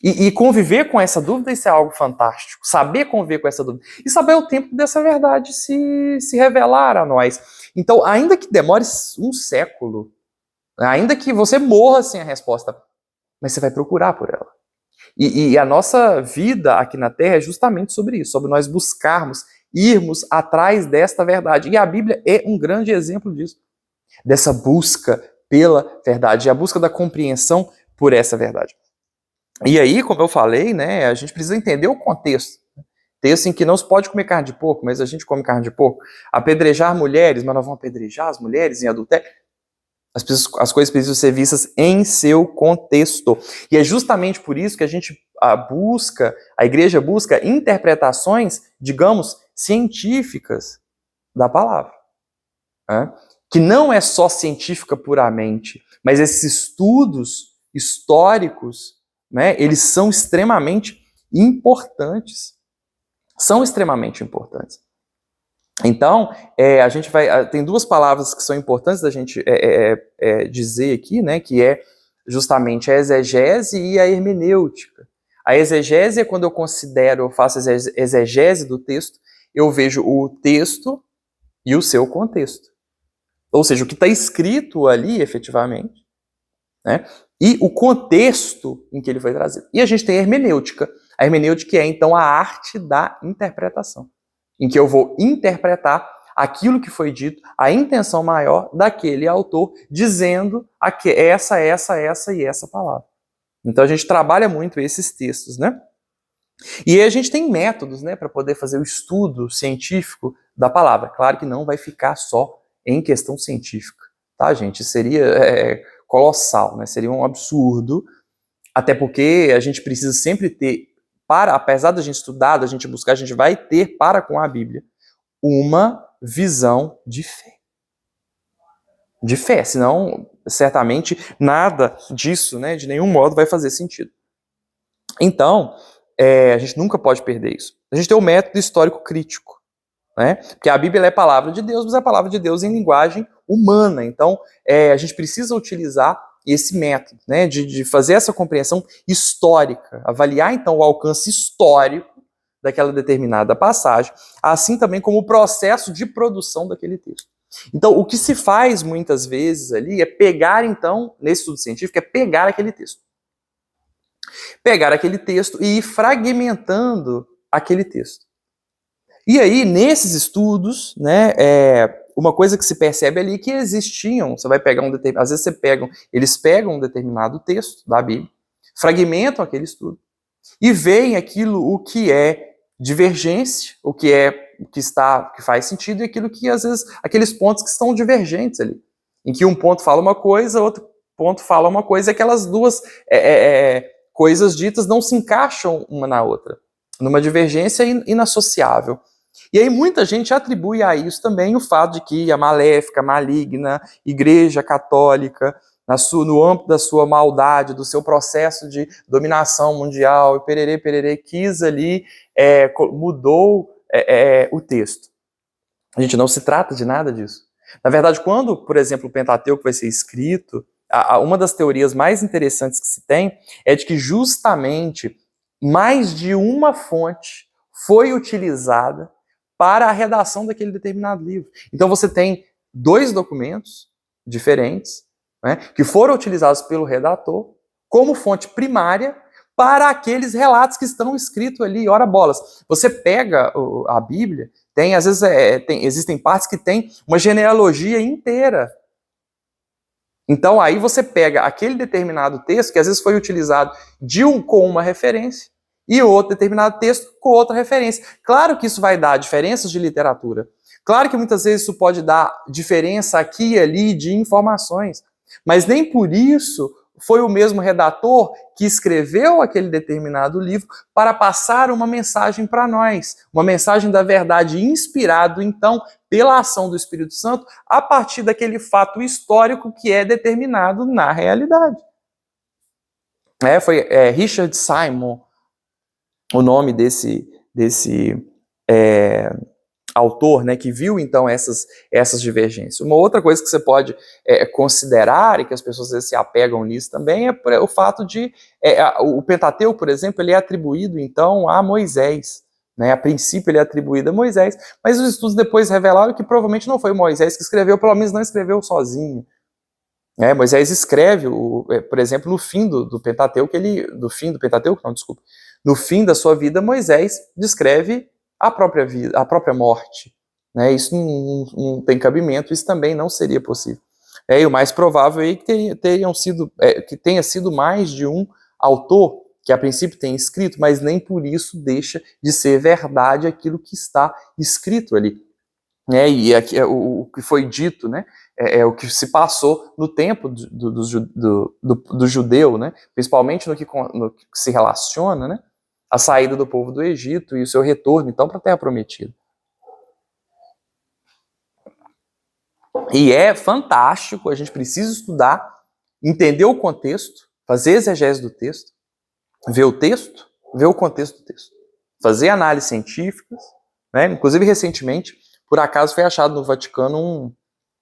E conviver com essa dúvida, isso é algo fantástico. Saber conviver com essa dúvida. E saber o tempo dessa verdade se revelar a nós. Então, ainda que demore um século, ainda que você morra sem a resposta, mas você vai procurar por ela. E a nossa vida aqui na Terra é justamente sobre isso, sobre nós buscarmos, irmos atrás desta verdade. E a Bíblia é um grande exemplo disso, dessa busca pela verdade, a busca da compreensão por essa verdade. E aí, como eu falei, né, a gente precisa entender o contexto. Texto em que não se pode comer carne de porco, mas a gente come carne de porco. Apedrejar mulheres, mas nós vamos apedrejar as mulheres em adultério. As coisas precisam ser vistas em seu contexto. E é justamente por isso que a igreja busca interpretações, digamos, científicas da palavra. Né? Que não é só científica puramente, mas esses estudos históricos, né, eles são extremamente importantes. São extremamente importantes. Então, a gente tem duas palavras que são importantes da gente dizer aqui, né, que é justamente a exegese e a hermenêutica. A exegese é quando eu faço exegese do texto, eu vejo o texto e o seu contexto. Ou seja, o que está escrito ali, efetivamente, né, e o contexto em que ele foi trazido. E a gente tem a hermenêutica. A hermenêutica é, então, a arte da interpretação, em que eu vou interpretar aquilo que foi dito, a intenção maior daquele autor, dizendo essa e essa palavra. Então a gente trabalha muito esses textos, né? E aí a gente tem métodos, né, para poder fazer o estudo científico da palavra. Claro que não vai ficar só em questão científica, tá, gente? Seria colossal, né? Seria um absurdo, até porque a gente precisa sempre ter, apesar da gente estudar, da gente buscar, a gente vai ter para com a Bíblia uma visão de fé. De fé, senão, certamente, nada disso, né, de nenhum modo vai fazer sentido. Então, a gente nunca pode perder isso. A gente tem o método histórico crítico, né? Porque a Bíblia é a palavra de Deus, mas é a palavra de Deus em linguagem humana. Então, a gente precisa utilizar esse método, né, de fazer essa compreensão histórica, avaliar, então, o alcance histórico daquela determinada passagem, assim também como o processo de produção daquele texto. Então, o que se faz muitas vezes ali é pegar, então, nesse estudo científico, é pegar aquele texto. Pegar aquele texto e ir fragmentando aquele texto. E aí, nesses estudos, né, uma coisa que se percebe ali é que existiam, você vai pegar às vezes eles pegam um determinado texto da Bíblia, fragmentam aquele estudo e veem o que é divergência, o que faz sentido e aquilo que, às vezes, aqueles pontos que estão divergentes ali, em que um ponto fala uma coisa, outro ponto fala uma coisa, e aquelas duas coisas ditas não se encaixam uma na outra, numa divergência inassociável. E aí muita gente atribui a isso também o fato de que a maléfica, maligna, Igreja Católica, no âmbito da sua maldade, do seu processo de dominação mundial, e pererê, quis ali, mudou o texto. A gente não se trata de nada disso. Na verdade, quando, por exemplo, o Pentateuco vai ser escrito, uma das teorias mais interessantes que se tem é de que justamente mais de uma fonte foi utilizada para a redação daquele determinado livro. Então você tem 2 documentos diferentes, né, que foram utilizados pelo redator como fonte primária para aqueles relatos que estão escritos ali. Ora bolas, você pega a Bíblia, às vezes existem partes que tem uma genealogia inteira. Então aí você pega aquele determinado texto que às vezes foi utilizado com uma referência e outro determinado texto com outra referência. Claro que isso vai dar diferenças de literatura. Claro que muitas vezes isso pode dar diferença aqui e ali de informações. Mas nem por isso foi o mesmo redator que escreveu aquele determinado livro para passar uma mensagem para nós. Uma mensagem da verdade inspirado, então, pela ação do Espírito Santo, a partir daquele fato histórico que é determinado na realidade. Foi Richard Simon, o nome desse autor, né, que viu então essas divergências. Uma outra coisa que você pode considerar, e que as pessoas às vezes se apegam nisso também, é o fato de o Pentateuco, por exemplo, ele é atribuído então a Moisés. Né? A princípio ele é atribuído a Moisés, mas os estudos depois revelaram que provavelmente não foi Moisés que escreveu, pelo menos não escreveu sozinho. Moisés escreve, por exemplo, no fim do Pentateuco, no fim da sua vida, Moisés descreve a própria vida, a própria morte. Né? Isso não tem cabimento, isso também não seria possível. E o mais provável é que tenha sido mais de um autor que a princípio tem escrito, mas nem por isso deixa de ser verdade aquilo que está escrito ali. E aqui, o que foi dito, né, o que se passou no tempo do judeu, né, principalmente no que se relaciona, né, a saída do povo do Egito e o seu retorno, então, para a Terra Prometida. E é fantástico, a gente precisa estudar, entender o contexto, fazer exegese do texto, ver o texto, ver o contexto do texto, fazer análises científicas, né? Inclusive, recentemente, por acaso foi achado no Vaticano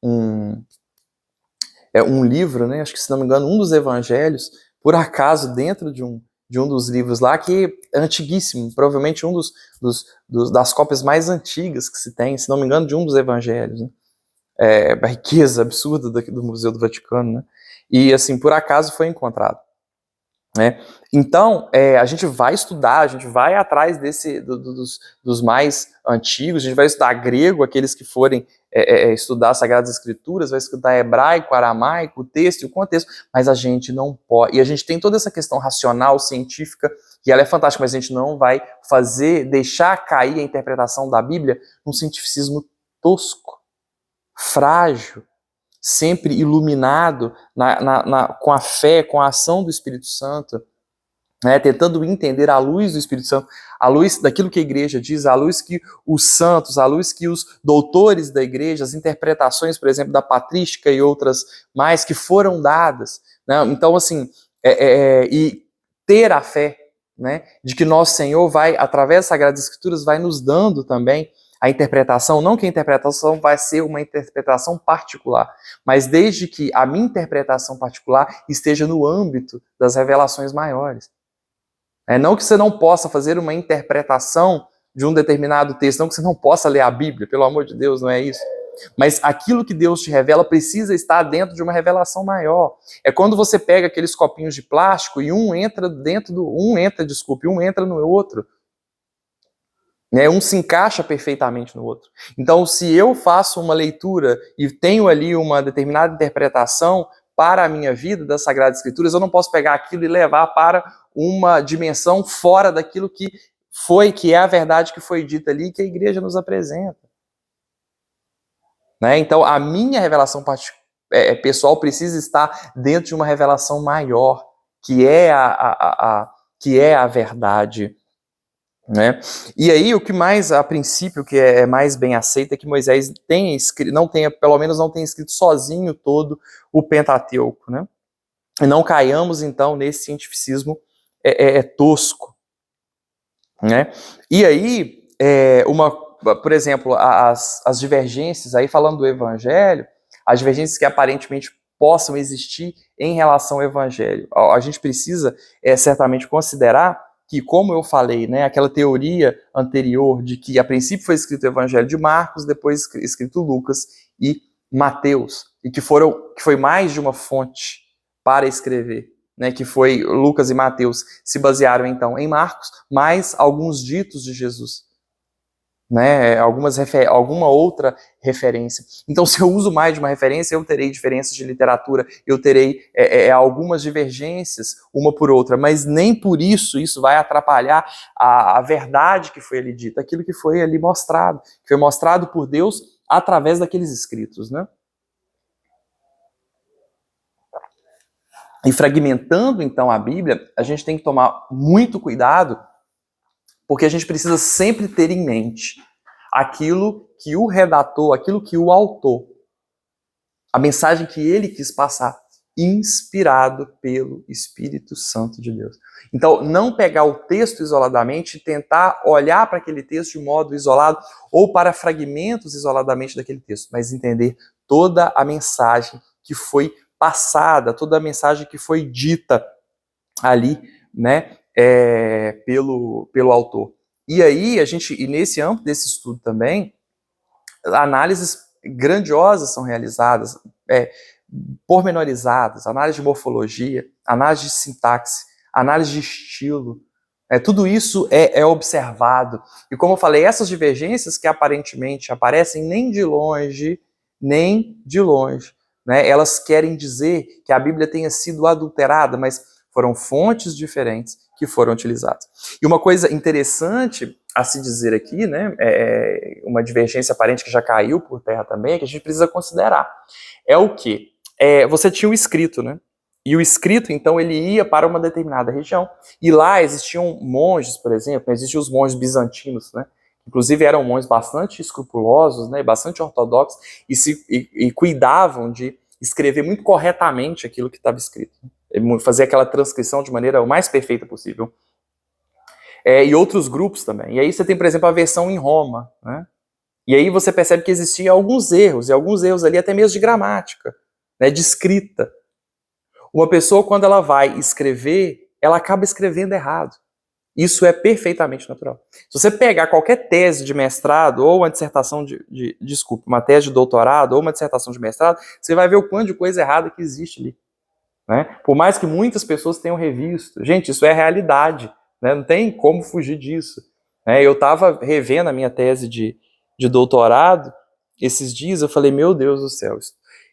um livro, né? Acho que, se não me engano, um dos evangelhos, por acaso, dentro de um dos livros lá, que é antiguíssimo, provavelmente um das cópias mais antigas que se tem, se não me engano, de um dos evangelhos, né? A riqueza absurda do Museu do Vaticano, né? E, assim, por acaso foi encontrado. Né? Então, a gente vai estudar, a gente vai atrás dos mais antigos, a gente vai estudar grego, aqueles que forem estudar as Sagradas Escrituras, vai estudar hebraico, aramaico, o texto e o contexto, mas a gente não pode, e a gente tem toda essa questão racional, científica, e ela é fantástica, mas a gente não vai deixar cair a interpretação da Bíblia num cientificismo tosco. frágil, sempre iluminado com a fé, com a ação do Espírito Santo, né, tentando entender a luz do Espírito Santo, a luz daquilo que a igreja diz, a luz que os santos, a luz que os doutores da igreja, as interpretações, por exemplo, da patrística e outras mais que foram dadas, né? Então, assim, e ter a fé, né, de que nosso Senhor vai, através das Sagradas Escrituras, vai nos dando também a interpretação, não que a interpretação vai ser uma interpretação particular, mas desde que a minha interpretação particular esteja no âmbito das revelações maiores. Não que você não possa fazer uma interpretação de um determinado texto, não que você não possa ler a Bíblia, pelo amor de Deus, não é isso. Mas aquilo que Deus te revela precisa estar dentro de uma revelação maior. É quando você pega aqueles copinhos de plástico e um entra no outro. Um se encaixa perfeitamente no outro. Então, se eu faço uma leitura e tenho ali uma determinada interpretação para a minha vida das Sagradas Escrituras, eu não posso pegar aquilo e levar para uma dimensão fora daquilo que é a verdade que foi dita ali e que a igreja nos apresenta. Então, a minha revelação pessoal precisa estar dentro de uma revelação maior, que é a verdade. E aí, o que mais, a princípio, que é mais bem aceito é que Moisés pelo menos não tenha escrito sozinho todo o Pentateuco, né? E não caiamos, então, nesse cientificismo tosco, né? E aí, por exemplo, as divergências, aí falando do Evangelho, as divergências que aparentemente possam existir em relação ao Evangelho, a gente precisa certamente considerar que, como eu falei, aquela teoria anterior de que a princípio foi escrito o Evangelho de Marcos, depois escrito Lucas e Mateus, e que foi mais de uma fonte para escrever, que foi Lucas e Mateus se basearam então em Marcos, mais alguns ditos de Jesus, alguma outra referência. Então, se eu uso mais de uma referência, eu terei diferenças de literatura, eu terei algumas divergências uma por outra, mas nem por isso vai atrapalhar a verdade que foi ali dita, aquilo que foi ali mostrado, que foi mostrado por Deus através daqueles escritos, E fragmentando, então, a Bíblia, a gente tem que tomar muito cuidado, porque a gente precisa sempre ter em mente aquilo que o redator, aquilo que o autor, a mensagem que ele quis passar, inspirado pelo Espírito Santo de Deus. Então, não pegar o texto isoladamente e tentar olhar para aquele texto de modo isolado ou para fragmentos isoladamente daquele texto, mas entender toda a mensagem que foi passada, toda a mensagem que foi dita ali, pelo autor. E aí, e nesse âmbito desse estudo também, análises grandiosas são realizadas, pormenorizadas, análise de morfologia, análise de sintaxe, análise de estilo, tudo isso é observado. E como eu falei, essas divergências que aparentemente aparecem nem de longe, elas querem dizer que a Bíblia tenha sido adulterada, mas foram fontes diferentes que foram utilizadas. E uma coisa interessante a se dizer aqui, uma divergência aparente que já caiu por terra também, que a gente precisa considerar, é o quê? Você tinha o escrito, E o escrito, então, ele ia para uma determinada região, e lá existiam monges, por exemplo, existiam os monges bizantinos, Inclusive eram monges bastante escrupulosos, bastante ortodoxos, e cuidavam de escrever muito corretamente aquilo que estava escrito. Fazer aquela transcrição de maneira o mais perfeita possível. E outros grupos também. E aí você tem, por exemplo, a versão em Roma, E aí você percebe que existiam alguns erros, e alguns erros ali até mesmo de gramática, de escrita. Uma pessoa, quando ela vai escrever, ela acaba escrevendo errado. Isso é perfeitamente natural. Se você pegar qualquer tese de mestrado, ou uma dissertação uma tese de doutorado, ou uma dissertação de mestrado, você vai ver o quanto de coisa errada que existe ali. Por mais que muitas pessoas tenham revisto. Gente, isso é realidade. Não tem como fugir disso. Eu estava revendo a minha tese de doutorado esses dias, eu falei, meu Deus do céu,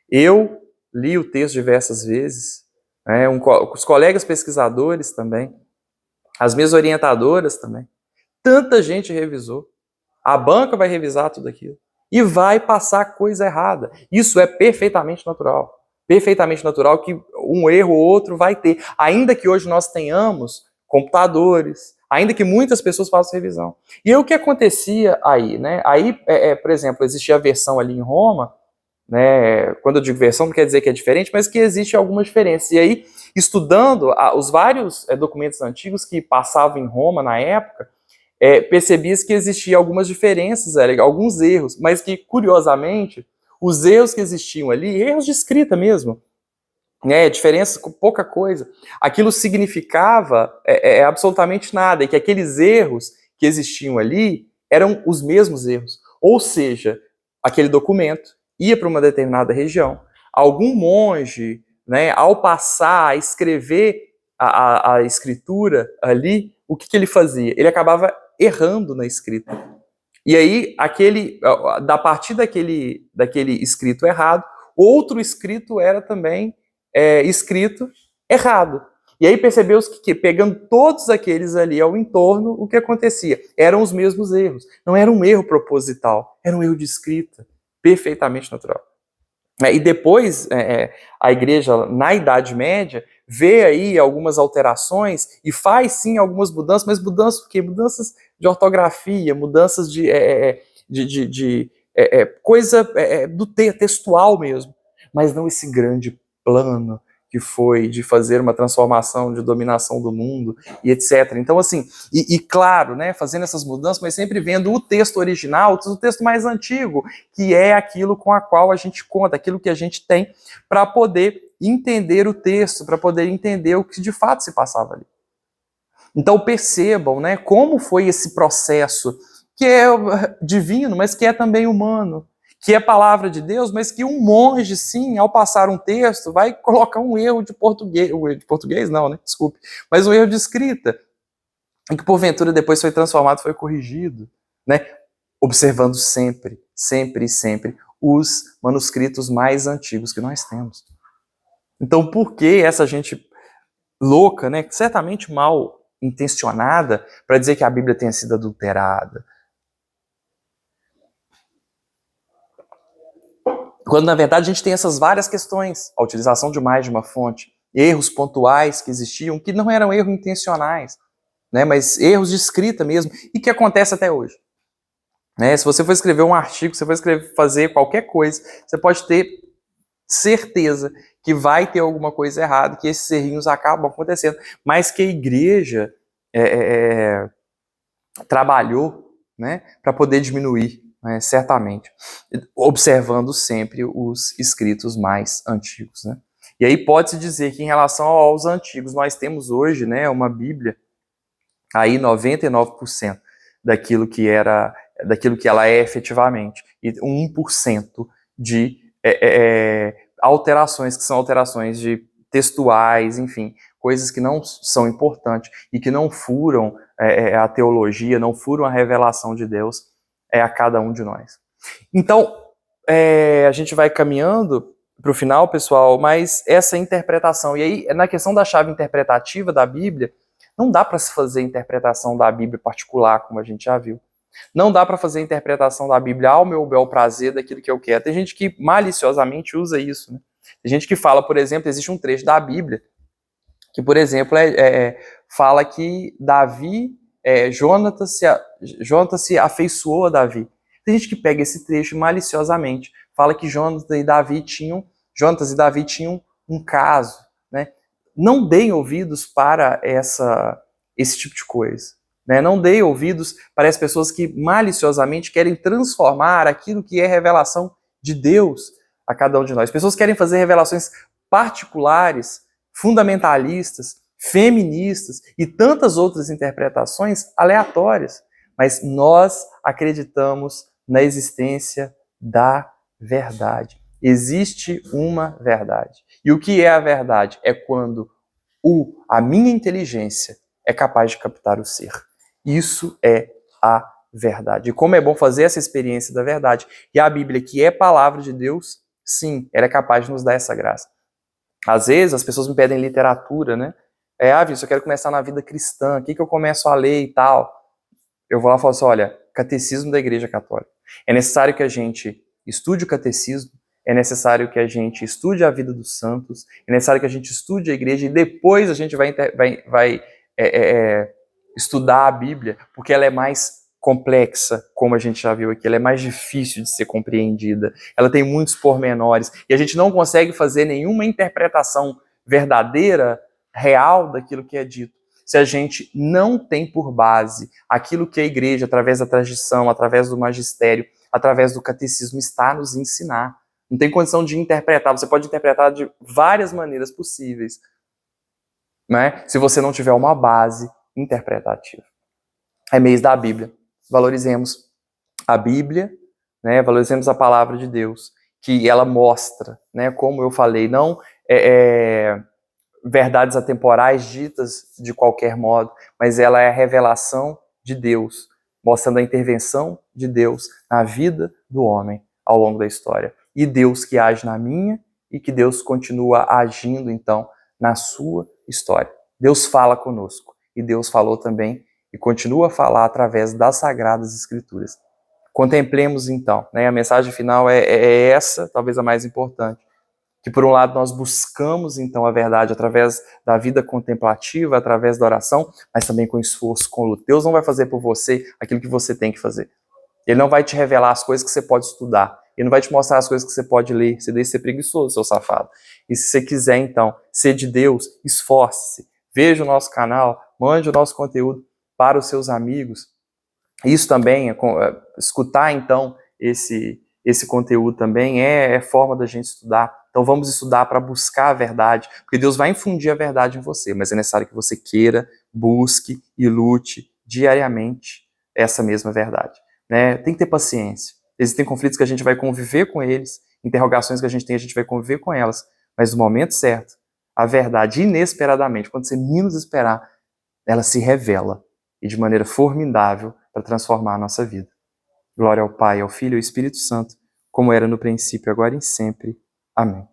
eu li o texto diversas vezes, os colegas pesquisadores também, as minhas orientadoras também, tanta gente revisou, a banca vai revisar tudo aquilo, e vai passar coisa errada. Isso é perfeitamente natural. Perfeitamente natural que um erro ou outro vai ter. Ainda que hoje nós tenhamos computadores, ainda que muitas pessoas façam revisão. E aí, o que acontecia aí, né? Aí, por exemplo, existia a versão ali em Roma, né? Quando eu digo versão, não quer dizer que é diferente, mas que existe algumas diferenças. E aí, estudando os vários documentos antigos que passavam em Roma na época, percebia-se que existiam algumas diferenças, alguns erros, mas que, curiosamente, os erros que existiam ali, erros de escrita mesmo, né, diferença com pouca coisa, aquilo significava absolutamente nada, e que aqueles erros que existiam ali eram os mesmos erros. Ou seja, aquele documento ia para uma determinada região, algum monge, né, ao passar a escrever a escritura ali, o que ele fazia? Ele acabava errando na escrita. E aí, da partir daquele escrito errado, outro escrito era também escrito errado. E aí percebeu-se que, pegando todos aqueles ali ao entorno, o que acontecia? Eram os mesmos erros. Não era um erro proposital, era um erro de escrita, perfeitamente natural. E depois, a igreja, na Idade Média, vê aí algumas alterações e faz sim algumas mudanças, mas mudanças o quê? Mudanças de ortografia, mudanças de coisa do textual mesmo, mas não esse grande plano que foi de fazer uma transformação, de dominação do mundo e etc. Então, assim, claro, né, fazendo essas mudanças, mas sempre vendo o texto original, o texto mais antigo, que é aquilo com a qual a gente conta, aquilo que a gente tem para poder entender o texto, para poder entender o que de fato se passava ali. Então percebam, né, como foi esse processo que é divino, mas que é também humano, que é palavra de Deus, mas que um monge, sim, ao passar um texto, vai colocar um erro de português não, né, desculpe, mas um erro de escrita, e que porventura depois foi transformado, foi corrigido, né, observando sempre, sempre e sempre os manuscritos mais antigos que nós temos. Então, por que essa gente louca, né, certamente mal intencionada, para dizer que a Bíblia tenha sido adulterada? Quando, na verdade, a gente tem essas várias questões, a utilização de mais de uma fonte, erros pontuais que existiam, que não eram erros intencionais, né, mas erros de escrita mesmo, e que acontece até hoje. Né, se você for escrever um artigo, se você for fazer qualquer coisa, você pode ter certeza que vai ter alguma coisa errada, que esses errinhos acabam acontecendo, mas que a igreja trabalhou, né, para poder diminuir, né, certamente, observando sempre os escritos mais antigos. Né? E aí pode-se dizer que em relação aos antigos, nós temos hoje, né, uma Bíblia, aí 99% daquilo que ela é efetivamente, e 1% de alterações, que são alterações de textuais, enfim, coisas que não são importantes e que não furam a teologia, não furam a revelação de Deus a cada um de nós. Então, a gente vai caminhando para o final, pessoal, mas essa interpretação, e aí na questão da chave interpretativa da Bíblia, não dá para se fazer interpretação da Bíblia particular, como a gente já viu. Não dá para fazer interpretação da Bíblia ao meu bel prazer, daquilo que eu quero. Tem gente que maliciosamente usa isso. Né? Tem gente que fala, por exemplo, existe um trecho da Bíblia que, por exemplo, fala que Jonatas se afeiçoou a Davi. Tem gente que pega esse trecho maliciosamente, fala que Jonatas e Davi tinham um caso. Né? Não deem ouvidos para esse tipo de coisa. Né? Não deem ouvidos para as pessoas que maliciosamente querem transformar aquilo que é revelação de Deus a cada um de nós. Pessoas que querem fazer revelações particulares, fundamentalistas, feministas e tantas outras interpretações aleatórias. Mas nós acreditamos na existência da verdade. Existe uma verdade. E o que é a verdade? É quando a minha inteligência é capaz de captar o ser. Isso é a verdade. E como é bom fazer essa experiência da verdade. E a Bíblia, que é palavra de Deus, sim, ela é capaz de nos dar essa graça. Às vezes as pessoas me pedem literatura, né? Vinícius, eu quero começar na vida cristã, o que eu começo a ler e tal? Eu vou lá e falo assim, olha, Catecismo da Igreja Católica. É necessário que a gente estude o catecismo, é necessário que a gente estude a vida dos santos, é necessário que a gente estude a igreja e depois a gente vai estudar a Bíblia, porque ela é mais complexa, como a gente já viu aqui, ela é mais difícil de ser compreendida, ela tem muitos pormenores, e a gente não consegue fazer nenhuma interpretação verdadeira, real daquilo que é dito, se a gente não tem por base aquilo que a igreja, através da tradição, através do magistério, através do catecismo, está a nos ensinar. Não tem condição de interpretar, você pode interpretar de várias maneiras possíveis, né? Se você não tiver uma base interpretativa. É mês da Bíblia. Valorizemos a Bíblia, né? Valorizemos a palavra de Deus, que ela mostra, né? Como eu falei, não verdades atemporais ditas de qualquer modo, mas ela é a revelação de Deus, mostrando a intervenção de Deus na vida do homem ao longo da história. E Deus que age na minha e que Deus continua agindo, então, na sua história. Deus fala conosco e Deus falou também e continua a falar através das Sagradas Escrituras. Contemplemos, então, né? A mensagem final é essa, talvez a mais importante, que por um lado nós buscamos então a verdade através da vida contemplativa, através da oração, mas também com esforço, com luta. Deus não vai fazer por você aquilo que você tem que fazer. Ele não vai te revelar as coisas que você pode estudar. Ele não vai te mostrar as coisas que você pode ler. Você deixa de ser preguiçoso, seu safado. E se você quiser, então, ser de Deus, esforce-se. Veja o nosso canal, mande o nosso conteúdo para os seus amigos. Isso também, escutar, então, esse conteúdo também é forma da gente estudar. Então vamos estudar para buscar a verdade, porque Deus vai infundir a verdade em você, mas é necessário que você queira, busque e lute diariamente essa mesma verdade. Né? Tem que ter paciência. Existem conflitos que a gente vai conviver com eles, interrogações que a gente vai conviver com elas, mas no momento certo, a verdade, inesperadamente, quando você menos esperar, ela se revela e de maneira formidável para transformar a nossa vida. Glória ao Pai, ao Filho e ao Espírito Santo, como era no princípio, agora e sempre. Amém.